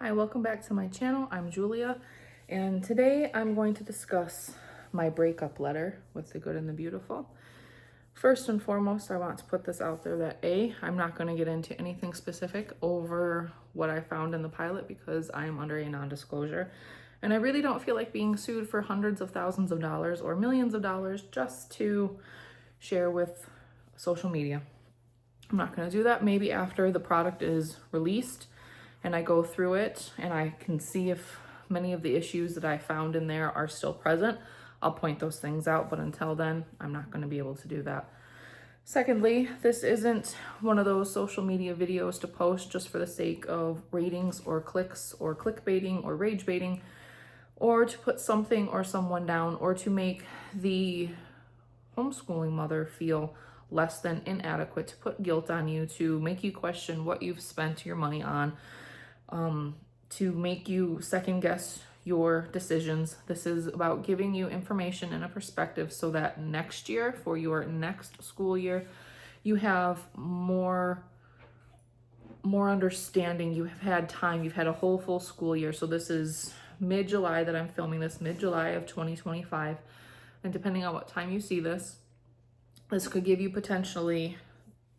Hi, welcome back to my channel. I'm Julia, and today I'm going to discuss my breakup letter with the good and the beautiful. First and foremost, I want to put this out there that I'm not going to get into anything specific over what I found in the pilot because I am under a non-disclosure, and I really don't feel like being sued for hundreds of thousands of dollars or millions of dollars just to share with social media. I'm not going to do that. Maybe after the product is released and I go through it and I can see if many of the issues that I found in there are still present, I'll point those things out. But until then, I'm not going to be able to do that. Secondly, this isn't one of those social media videos to post just for the sake of ratings or clicks or clickbaiting or rage baiting, or to put something or someone down, or to make the homeschooling mother feel less than inadequate, to put guilt on you, to make you question what you've spent your money on, to make you second guess your decisions. This is about giving you information and a perspective so that next year, for your next school year, you have more understanding. You have had time. You've had a whole full school year. So this is mid-July that I'm filming this, mid-July of 2025. And depending on what time you see this could give you potentially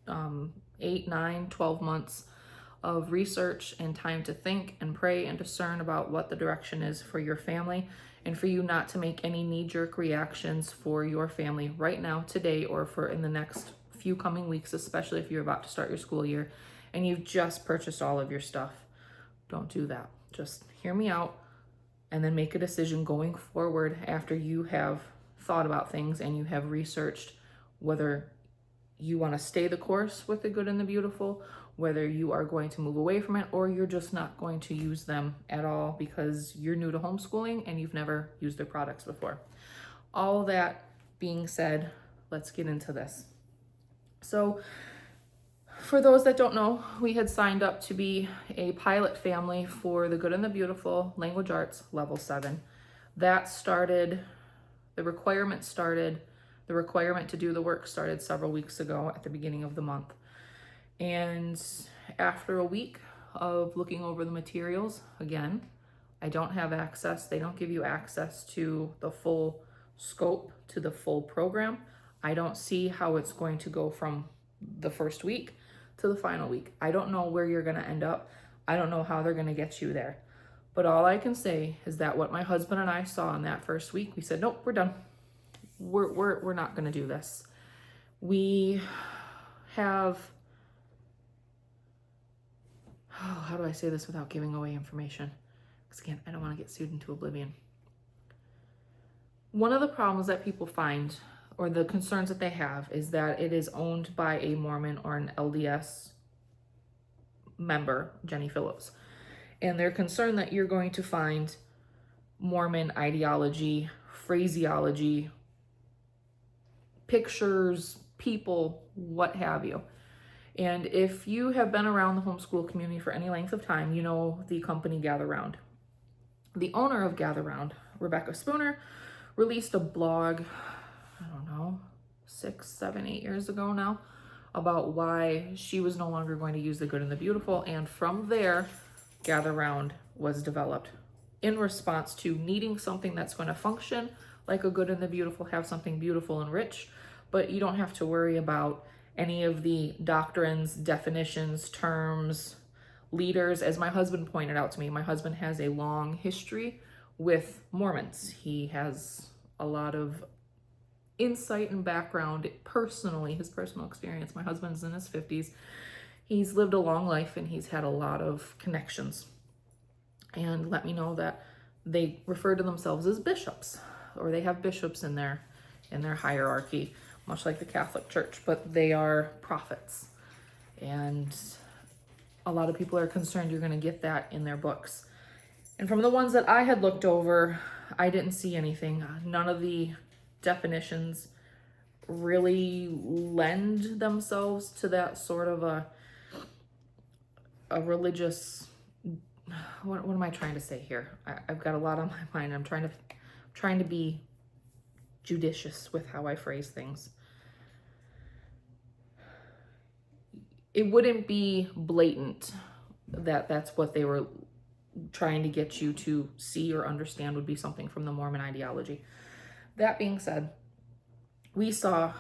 8, 9, 12 months of research and time to think and pray and discern about what the direction is for your family, and for you not to make any knee-jerk reactions for your family right now, today, or for in the next few coming weeks, especially if you're about to start your school year and you've just purchased all of your stuff. Don't do that. Just hear me out and then make a decision going forward after you have thought about things and you have researched whether you want to stay the course with the good and the beautiful, whether you are going to move away from it, or you're just not going to use them at all because you're new to homeschooling and you've never used their products before. All that being said, let's get into this. So for those that don't know, we had signed up to be a pilot family for the good and the beautiful language arts level 7. That started, the requirement to do the work started several weeks ago at the beginning of the month. And after a week of looking over the materials, again, I don't have access. They don't give you access to the full scope, to the full program. I don't see how it's going to go from the first week to the final week. I don't know where you're going to end up. I don't know how they're going to get you there. But all I can say is that what my husband and I saw in that first week, we said, nope, we're done. We're not going to do this. We have, how do I say this without giving away information? Because again, I don't want to get sued into oblivion. One of the problems that people find, or the concerns that they have, is that it is owned by a Mormon or an LDS member, Jenny Phillips. And they're concerned that you're going to find Mormon ideology, phraseology, pictures, people, what have you. And if you have been around the homeschool community for any length of time, you know the company Gather Round. The owner of Gather Round, Rebecca Spooner, released a blog, I don't know, 6, 7, 8 years ago now, about why she was no longer going to use the good and the beautiful. And from there, Gather Round was developed in response to needing something that's going to function like a good and the beautiful, have something beautiful and rich, but you don't have to worry about any of the doctrines, definitions, terms, leaders. As my husband pointed out to me, my husband has a long history with Mormons. He has a lot of insight and background personally, his personal experience. My husband's in his 50s. He's lived a long life and he's had a lot of connections. And let me know that they refer to themselves as bishops, or they have bishops in their hierarchy, much like the Catholic Church, but they are prophets. And a lot of people are concerned you're going to get that in their books. And from the ones that I had looked over, I didn't see anything. None of the definitions really lend themselves to that sort of a religious, what am I trying to say here? I've got a lot on my mind. I'm trying to be judicious with how I phrase things. It wouldn't be blatant that that's what they were trying to get you to see or understand would be something from the Mormon ideology. That being said, we saw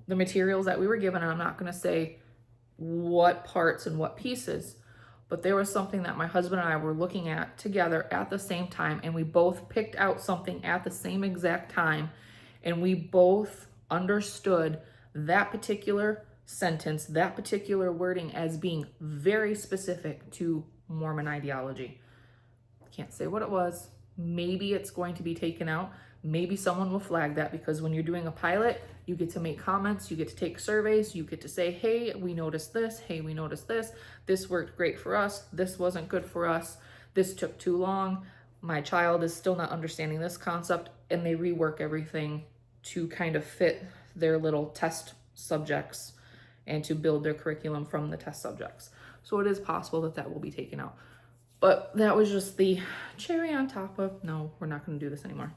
the materials that we were given, and I'm not going to say what parts and what pieces, but there was something that my husband and I were looking at together at the same time, and we both picked out something at the same exact time, and we both understood that particular sentence, that particular wording as being very specific to Mormon ideology. Can't say what it was. Maybe it's going to be taken out. Maybe someone will flag that, because when you're doing a pilot, you get to make comments, you get to take surveys, you get to say, hey, we noticed this, hey, we noticed this, this worked great for us, this wasn't good for us, this took too long, my child is still not understanding this concept, and they rework everything to kind of fit their little test subjects and to build their curriculum from the test subjects. So it is possible that that will be taken out. But that was just the cherry on top of, no, we're not going to do this anymore.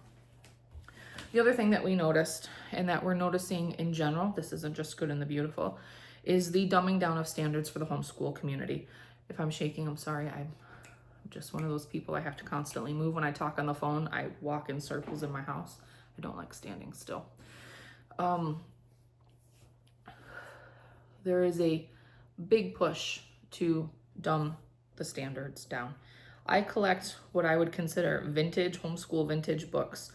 The other thing that we noticed, and that we're noticing in general, this isn't just Good and the Beautiful, is the dumbing down of standards for the homeschool community. If I'm shaking, I'm sorry. I'm just one of those people. I have to constantly move when I talk on the phone. I walk in circles in my house. I don't like standing still. There is a big push to dumb the standards down. I collect what I would consider vintage, homeschool vintage books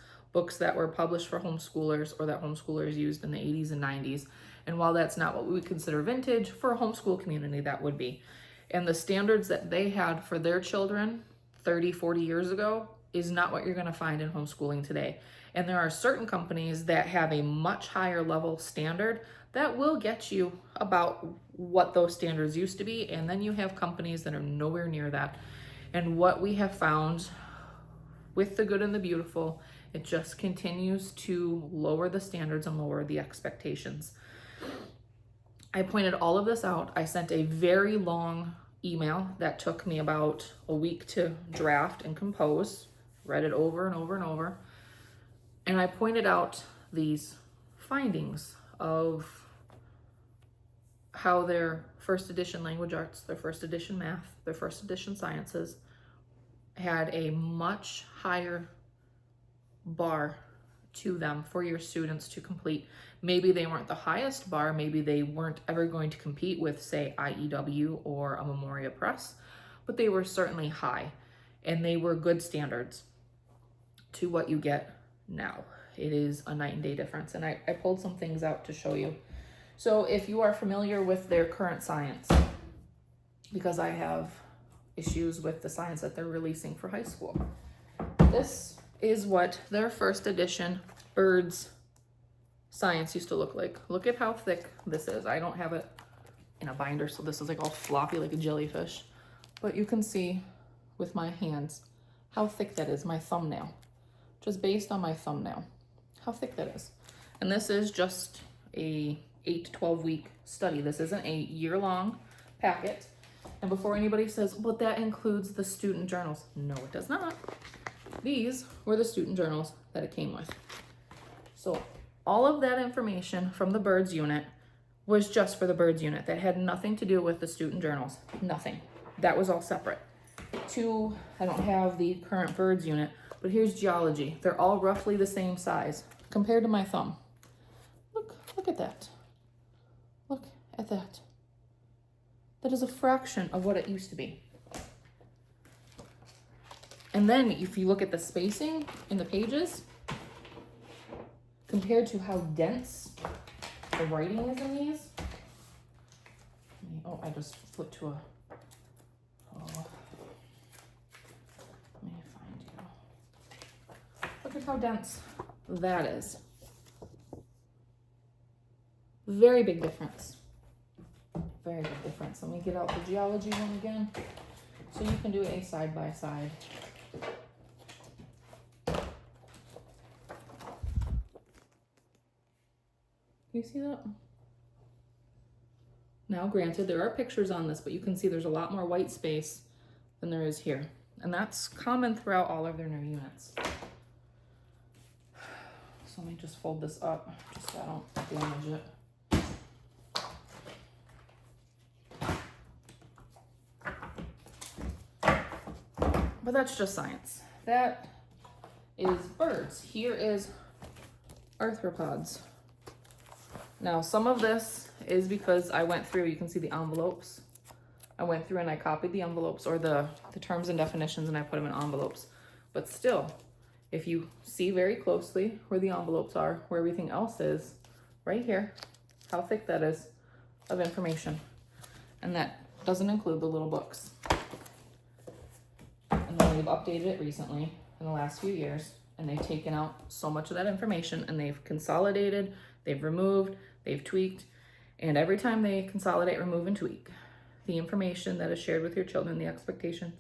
that were published for homeschoolers or that homeschoolers used in the 80s and 90s. And while that's not what we would consider vintage, for a homeschool community, that would be. And the standards that they had for their children 30, 40 years ago is not what you're going to find in homeschooling today. And there are certain companies that have a much higher level standard that will get you about what those standards used to be. And then you have companies that are nowhere near that. And what we have found with the Good and the Beautiful, it just continues to lower the standards and lower the expectations. I pointed all of this out. I sent a very long email that took me about a week to draft and compose, read it over and over and over. And I pointed out these findings of how their first edition language arts, their first edition math, their first edition sciences had a much higher bar to them for your students to complete. Maybe they weren't the highest bar, maybe they weren't ever going to compete with, say, IEW or a Memoria Press, but they were certainly high, and they were good standards to what you get now. It is a night and day difference, and I pulled some things out to show you. So if you are familiar with their current science, because I have issues with the science that they're releasing for high school, this is what their first edition birds science used to look like. Look at how thick this is. I don't have it in a binder, so this is like all floppy like a jellyfish. But you can see with my hands how thick that is, my thumbnail. Just based on my thumbnail, how thick that is. And this is just a 8 to 12 week study. This isn't a year-long packet. And before anybody says, but that includes the student journals. No, it does not. These were the student journals that it came with. So all of that information from the birds unit was just for the birds unit. That had nothing to do with the student journals. Nothing. That was all separate. I don't have the current birds unit, but here's geology. They're all roughly the same size compared to my thumb. Look at that. Look at that. That is a fraction of what it used to be. And then if you look at the spacing in the pages, compared to how dense the writing is in these. Oh, I just flipped to a, let me find you. Look at how dense that is. Very big difference. Very big difference. Let me get out the geology one again, so you can do a side by side. You see that? Now, granted, there are pictures on this, but you can see there's a lot more white space than there is here. And that's common throughout all of their new units. So let me just fold this up just so I don't damage it. But that's just science. That is birds. Here is arthropods. Now, some of this is because I went through, you can see the envelopes. I went through and I copied the envelopes, or the terms and definitions, and I put them in envelopes. But still, if you see very closely where the envelopes are, where everything else is, right here, how thick that is of information. And that doesn't include the little books. And then they've updated it recently in the last few years, and they've taken out so much of that information, and they've consolidated, they've removed, they've tweaked, and every time they consolidate, remove, and tweak the information that is shared with your children, the expectation,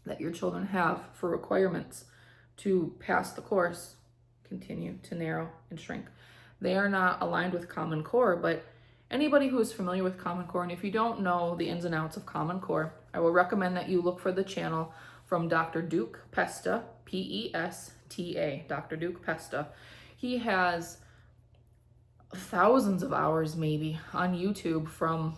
that your children have for requirements to pass the course continue to narrow and shrink. They are not aligned with Common Core, but anybody who is familiar with Common Core, and if you don't know the ins and outs of Common Core, I will recommend that you look for the channel from Dr. Duke Pesta, P-E-S-T-A, Dr. Duke Pesta. He has thousands of hours maybe on YouTube from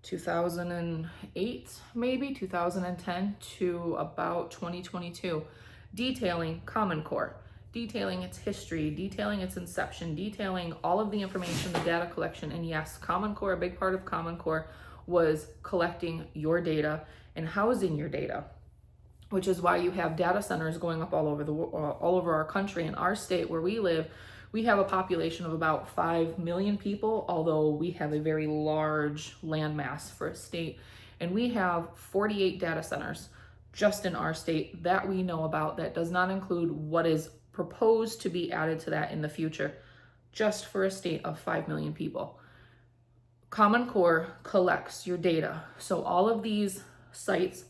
2008, maybe 2010 to about 2022, detailing Common Core, detailing its history, detailing its inception, detailing all of the information, the data collection. And yes, Common Core, a big part of Common Core was collecting your data and housing your data, which is why you have data centers going up all over our country. In our state where we live, we have a population of about 5 million people, although we have a very large landmass for a state. And we have 48 data centers just in our state that we know about. That does not include what is proposed to be added to that in the future, just for a state of 5 million people. Common Core collects your data. So all of these sites,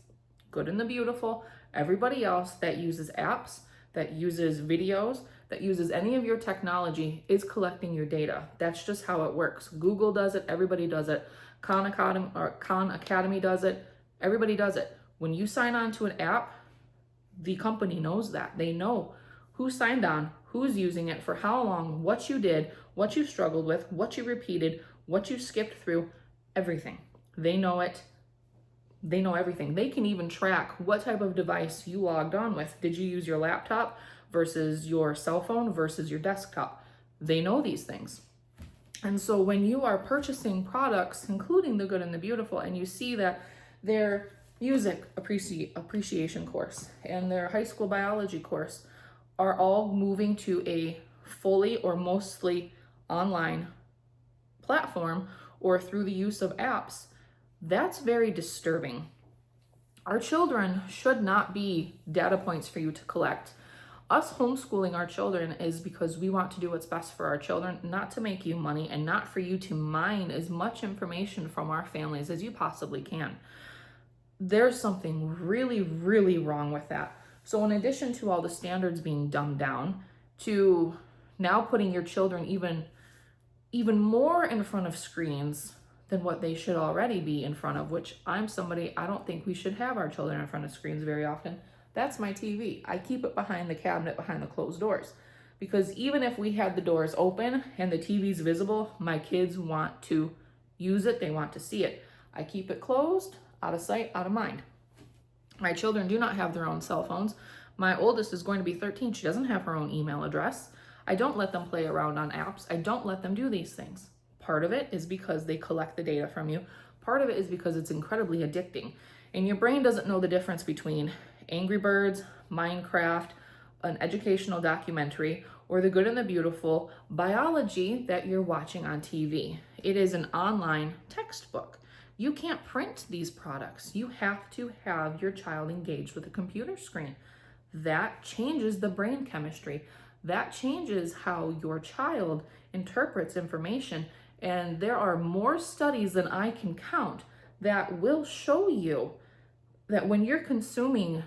Good and the Beautiful, everybody else that uses apps, that uses videos, that uses any of your technology is collecting your data. That's just how it works. Google does it, everybody does it. Khan Academy does it, everybody does it. When you sign on to an app, the company knows that. They know who signed on, who's using it, for how long, what you did, what you struggled with, what you repeated, what you skipped through, everything. They know it. They know everything. They can even track what type of device you logged on with. Did you use your laptop versus your cell phone versus your desktop? They know these things. And so when you are purchasing products, including the Good and the Beautiful, and you see that their music appreciation course and their high school biology course are all moving to a fully or mostly online platform or through the use of apps, that's very disturbing. Our children should not be data points for you to collect. Us homeschooling our children is because we want to do what's best for our children, not to make you money and not for you to mine as much information from our families as you possibly can. There's something really, really wrong with that. So in addition to all the standards being dumbed down, to now putting your children even more in front of screens than what they should already be in front of, which I don't think we should have our children in front of screens very often. That's my TV. I keep it behind the cabinet, behind the closed doors. Because even if we had the doors open and the TV's visible, my kids want to use it, they want to see it. I keep it closed, out of sight, out of mind. My children do not have their own cell phones. My oldest is going to be 13. She doesn't have her own email address. I don't let them play around on apps. I don't let them do these things. Part of it is because they collect the data from you. Part of it is because it's incredibly addicting. And your brain doesn't know the difference between Angry Birds, Minecraft, an educational documentary, or the Good and the Beautiful biology that you're watching on TV. It is an online textbook. You can't print these products. You have to have your child engaged with a computer screen. That changes the brain chemistry. That changes how your child interprets information. And there are more studies than I can count that will show you that when you're consuming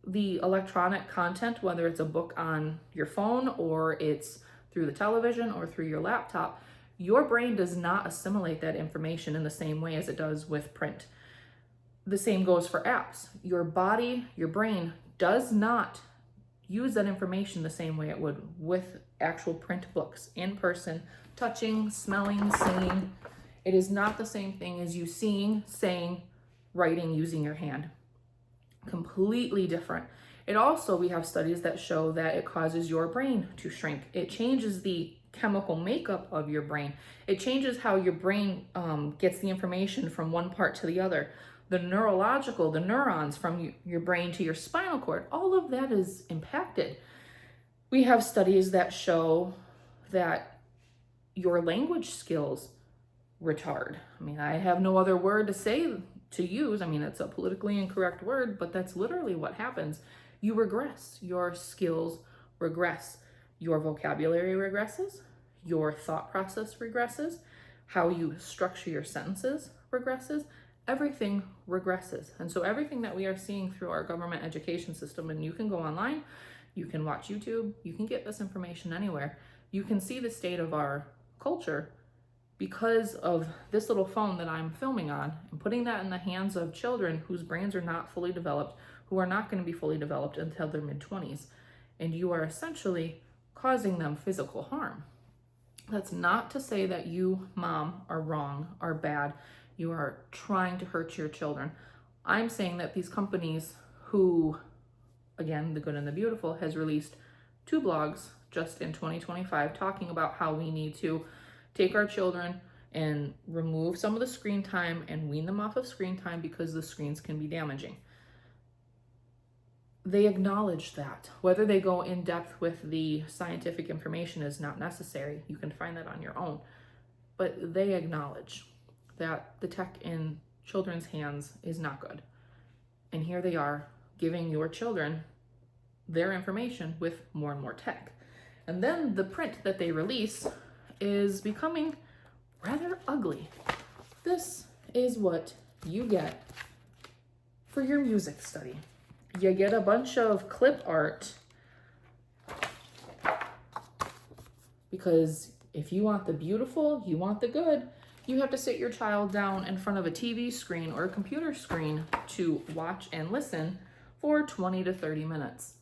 the electronic content, whether it's a book on your phone or it's through the television or through your laptop, your brain does not assimilate that information in the same way as it does with print. The same goes for apps. Your body, your brain does not use that information the same way it would with actual print books, in person, touching, smelling, seeing. It is not the same thing as you seeing, saying, writing using your hand. Completely different. It also, we have studies that show that it causes your brain to shrink. It changes the chemical makeup of your brain. It changes how your brain gets the information from one part to the other. The neurons from your brain to your spinal cord, all of that is impacted. We have studies that show that your language skills retard. I mean, I have no other word to use. I mean, it's a politically incorrect word, but that's literally what happens. You regress. Your skills regress. Your vocabulary regresses. Your thought process regresses. How you structure your sentences regresses. Everything regresses. And so everything that we are seeing through our government education system, and you can go online, you can watch YouTube, you can get this information anywhere. You can see the state of our culture because of this little phone that I'm filming on and putting that in the hands of children whose brains are not fully developed, who are not going to be fully developed until their mid-20s. And you are essentially causing them physical harm. That's not to say that you, mom, are wrong, are bad. You are trying to hurt your children. I'm saying that these companies who, again, The Good and the Beautiful, has released 2 blogs just in 2025 talking about how we need to take our children and remove some of the screen time and wean them off of screen time because the screens can be damaging. They acknowledge that. Whether they go in depth with the scientific information is not necessary. You can find that on your own. But they acknowledge that the tech in children's hands is not good. And here they are giving your children their information with more and more tech. And then the print that they release is becoming rather ugly. This is what you get for your music study. You get a bunch of clip art because if you want the beautiful, you want the good, you have to sit your child down in front of a TV screen or a computer screen to watch and listen for 20 to 30 minutes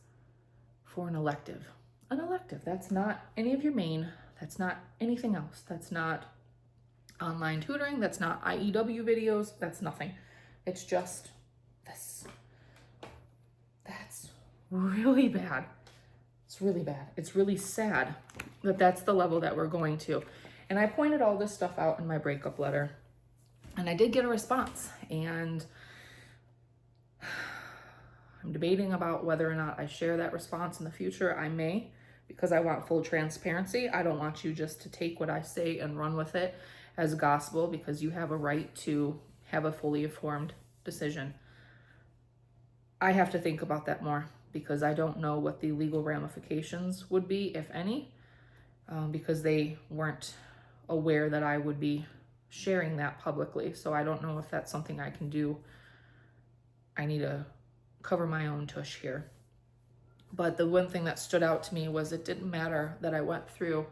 for an elective. An elective, that's not any of your main, that's not anything else. That's not online tutoring, that's not IEW videos, that's nothing. It's just this. That's really bad. It's really bad. It's really sad that that's the level that we're going to. And I pointed all this stuff out in my breakup letter, and I did get a response, and I'm debating about whether or not I share that response in the future. I may, because I want full transparency. I don't want you just to take what I say and run with it as gospel, because you have a right to have a fully informed decision. I have to think about that more because I don't know what the legal ramifications would be, if any, because they weren't aware that I would be sharing that publicly. So I don't know if that's something I can do. I need to cover my own tush here. But the one thing that stood out to me was it didn't matter that I went through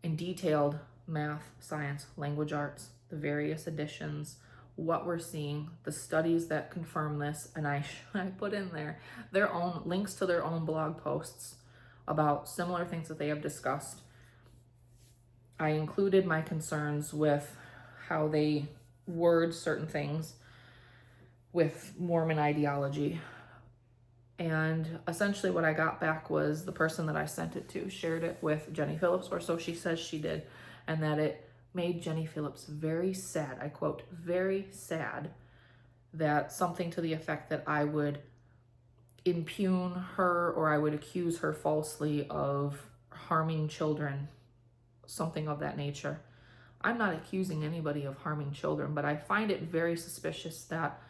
in detailed math, science, language arts, the various editions, what we're seeing, the studies that confirm this, and I put in there their own links to their own blog posts about similar things that they have discussed. I included my concerns with how they word certain things with Mormon ideology. And essentially what I got back was the person that I sent it to shared it with Jenny Phillips, or so she says she did, and that it made Jenny Phillips very sad. I quote, very sad, that something to the effect that I would impugn her or I would accuse her falsely of harming children, something of that nature. I'm not accusing anybody of harming children, but I find it very suspicious that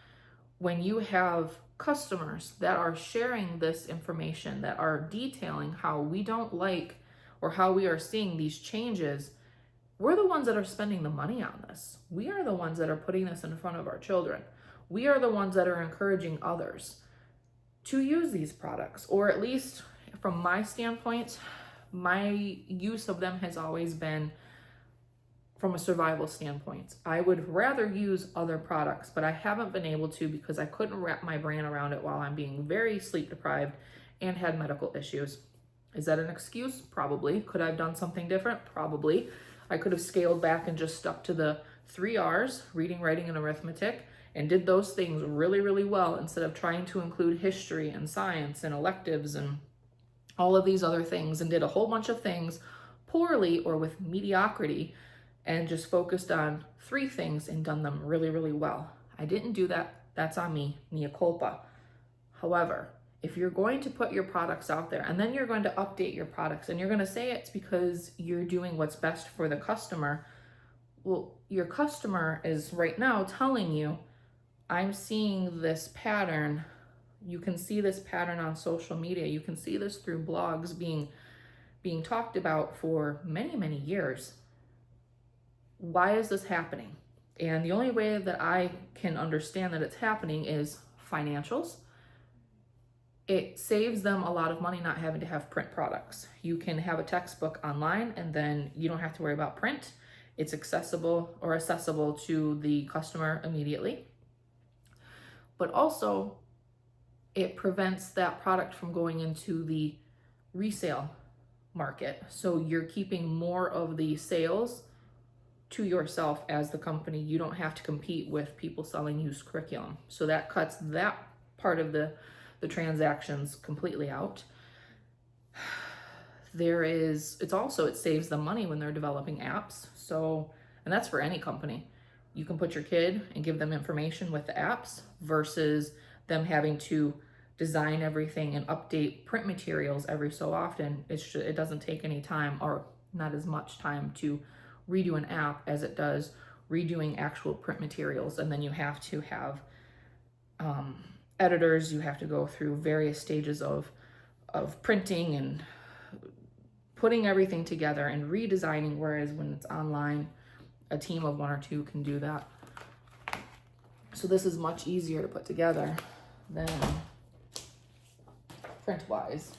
when you have customers that are sharing this information, that are detailing how we don't like or how we are seeing these changes, we're the ones that are spending the money on this. We are the ones that are putting this in front of our children. We are the ones that are encouraging others to use these products, or at least from my standpoint, my use of them has always been from a survival standpoint. I would rather use other products, but I haven't been able to because I couldn't wrap my brain around it while I'm being very sleep deprived and had medical issues. Is that an excuse? Probably. Could I have done something different? Probably. I could have scaled back and just stuck to the 3 R's, reading, writing, and arithmetic, and did those things really, really well instead of trying to include history and science and electives and all of these other things, and did a whole bunch of things poorly or with mediocrity and just focused on 3 things and done them really, really well. I didn't do that. That's on me, mea culpa. However, if you're going to put your products out there and then you're going to update your products and you're going to say it's because you're doing what's best for the customer, well, your customer is right now telling you, I'm seeing this pattern. You can see this pattern on social media. You can see this through blogs being talked about for many, many years. Why is this happening? And the only way that I can understand that it's happening is financials. It saves them a lot of money not having to have print products. You can have a textbook online and then you don't have to worry about print. It's accessible to the customer immediately. But also, it prevents that product from going into the resale market. So you're keeping more of the sales to yourself as the company. You don't have to compete with people selling used curriculum. So that cuts that part of the transactions completely out. It saves them money when they're developing apps. So, and that's for any company. You can put your kid and give them information with the apps versus them having to design everything and update print materials every so often. It doesn't take any time, or not as much time, to redo an app as it does redoing actual print materials. And then you have to have editors, you have to go through various stages of printing and putting everything together and redesigning, whereas when it's online, a team of 1 or 2 can do that. So this is much easier to put together than print-wise,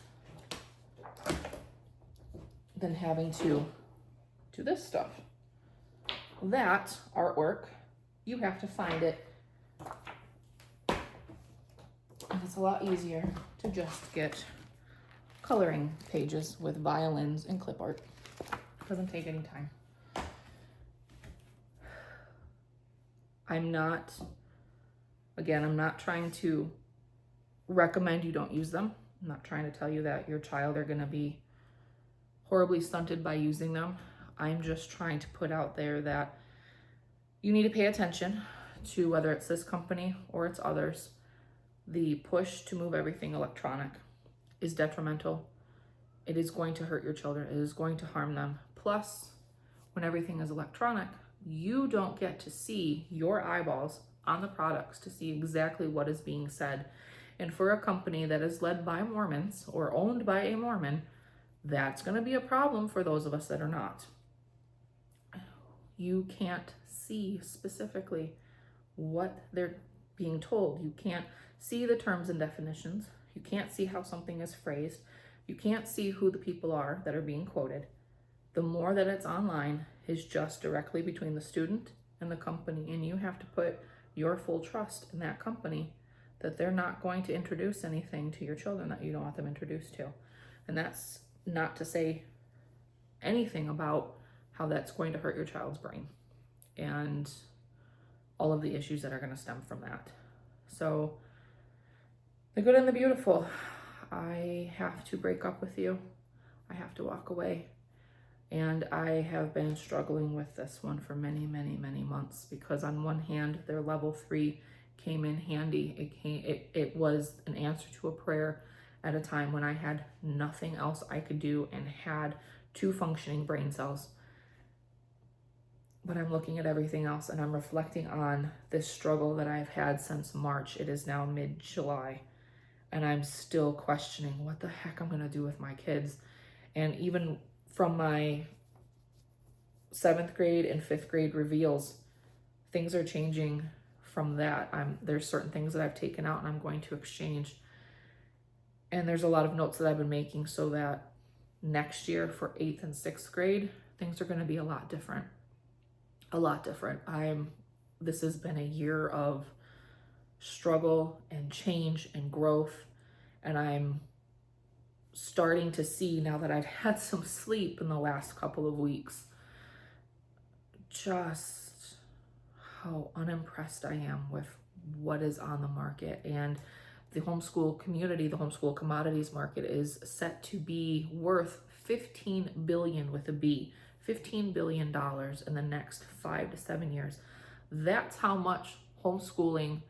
than having to do this stuff. That artwork, you have to find it. And it's a lot easier to just get coloring pages with violins and clip art. It doesn't take any time. I'm not trying to recommend you don't use them. I'm not trying to tell you that your child are going to be horribly stunted by using them. I'm just trying to put out there that you need to pay attention to whether it's this company or it's others. The push to move everything electronic is detrimental. It is going to hurt your children. It is going to harm them. Plus, when everything is electronic, you don't get to see your eyeballs on the products to see exactly what is being said. And for a company that is led by Mormons or owned by a Mormon, that's going to be a problem for those of us that are not. You can't see specifically what they're being told. You can't see the terms and definitions. You can't see how something is phrased. You can't see who the people are that are being quoted. The more that it's online is just directly between the student and the company, and you have to put your full trust in that company that they're not going to introduce anything to your children that you don't want them introduced to. And that's not to say anything about how that's going to hurt your child's brain and all of the issues that are going to stem from that. So the good and the beautiful, I have to break up with you. I have to walk away. And I have been struggling with this one for many, many, many months, because on one hand, their level 3 came in handy. It was an answer to a prayer at a time when I had nothing else I could do and had 2 functioning brain cells. But I'm looking at everything else and I'm reflecting on this struggle that I've had since March. It is now mid-July and I'm still questioning what the heck I'm gonna do with my kids. And even from my 7th grade and 5th grade reveals, things are changing from that. There's certain things that I've taken out and I'm going to exchange. And there's a lot of notes that I've been making so that next year for 8th and 6th grade, things are gonna be a lot different. A lot different. This has been a year of struggle and change and growth, and I'm starting to see, now that I've had some sleep in the last couple of weeks, just how unimpressed I am with what is on the market. And the homeschool community, the homeschool commodities market is set to be worth 15 billion with a B, $15 billion in the next 5 to 7 years. That's how much homeschooling,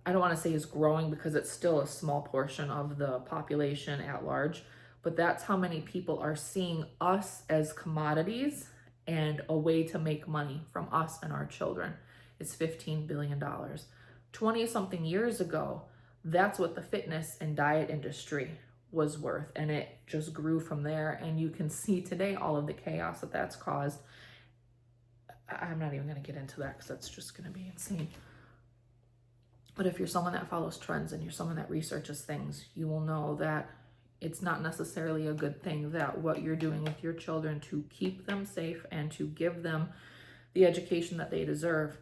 I don't want to say is growing because it's still a small portion of the population at large, but that's how many people are seeing us as commodities and a way to make money from us and our children. It's $15 billion. 20 something years ago, that's what the fitness and diet industry was worth, and it just grew from there. And you can see today all of the chaos that that's caused. I'm not even going to get into that because that's just going to be insane. But if you're someone that follows trends and you're someone that researches things, you will know that it's not necessarily a good thing that what you're doing with your children to keep them safe and to give them the education that they deserve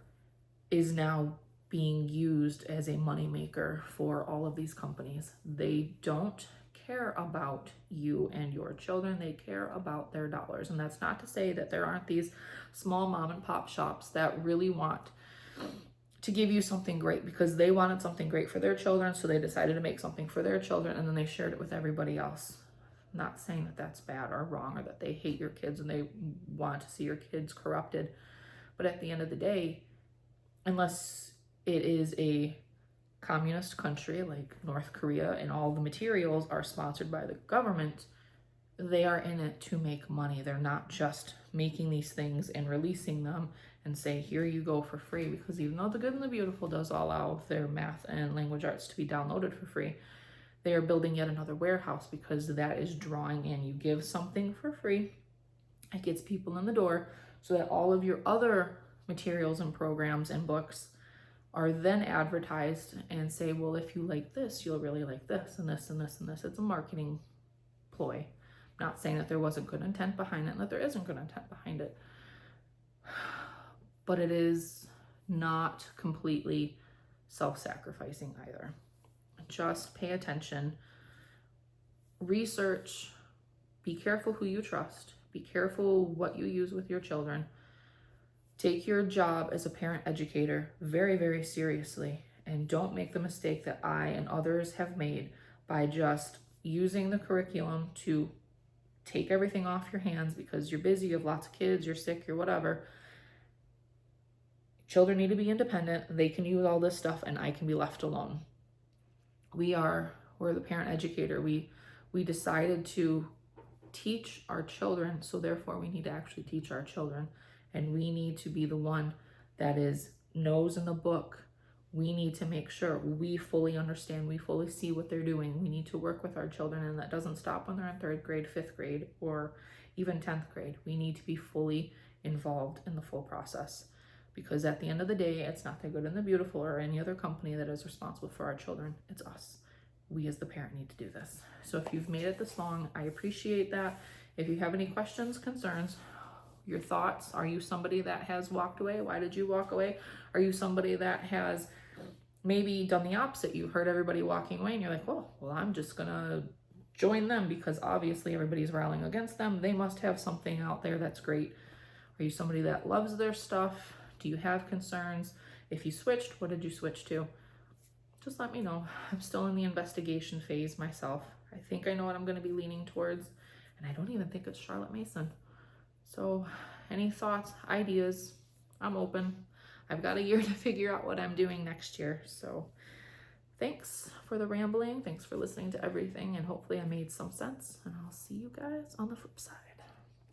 is now being used as a moneymaker for all of these companies. They don't care about you and your children. They care about their dollars. And that's not to say that there aren't these small mom and pop shops that really want to give you something great because they wanted something great for their children, so they decided to make something for their children, and then they shared it with everybody else. I'm not saying that that's bad or wrong or that they hate your kids and they want to see your kids corrupted. But at the end of the day, unless it is a communist country like North Korea and all the materials are sponsored by the government, they are in it to make money. They're not just making these things and releasing them and say, here you go for free. Because even though The Good and the Beautiful does allow their math and language arts to be downloaded for free, they are building yet another warehouse because that is drawing in. You give something for free, it gets people in the door so that all of your other materials and programs and books are then advertised and say, well, if you like this, you'll really like this and this and this and this. It's a marketing ploy. Not saying that there wasn't good intent behind it and that there isn't good intent behind it. But it is not completely self-sacrificing either. Just pay attention, research, be careful who you trust, be careful what you use with your children. Take your job as a parent educator very, very seriously, and don't make the mistake that I and others have made by just using the curriculum to take everything off your hands because you're busy, you have lots of kids, you're sick, you're whatever. Children need to be independent. They can use all this stuff and I can be left alone. We're the parent educator. We decided to teach our children, so therefore we need to actually teach our children. And we need to be the one that is nose in the book. We need to make sure we fully understand, we fully see what they're doing. We need to work with our children, and that doesn't stop when they're in 3rd grade, 5th grade, or even 10th grade. We need to be fully involved in the full process, because at the end of the day, it's not The Good and the Beautiful or any other company that is responsible for our children. It's us. We as the parent need to do this. So if you've made it this long, I appreciate that. If you have any questions, concerns, your thoughts, are you somebody that has walked away? Why did you walk away? Are you somebody that has maybe done the opposite? You heard everybody walking away and you're like, well, I'm just gonna join them because obviously everybody's rallying against them. They must have something out there that's great. Are you somebody that loves their stuff? Do you have concerns? If you switched, what did you switch to? Just let me know. I'm still in the investigation phase myself. I think I know what I'm gonna be leaning towards, and I don't even think it's Charlotte Mason. So any thoughts, ideas, I'm open. I've got a year to figure out what I'm doing next year. So thanks for the rambling. Thanks for listening to everything. And hopefully I made some sense. And I'll see you guys on the flip side.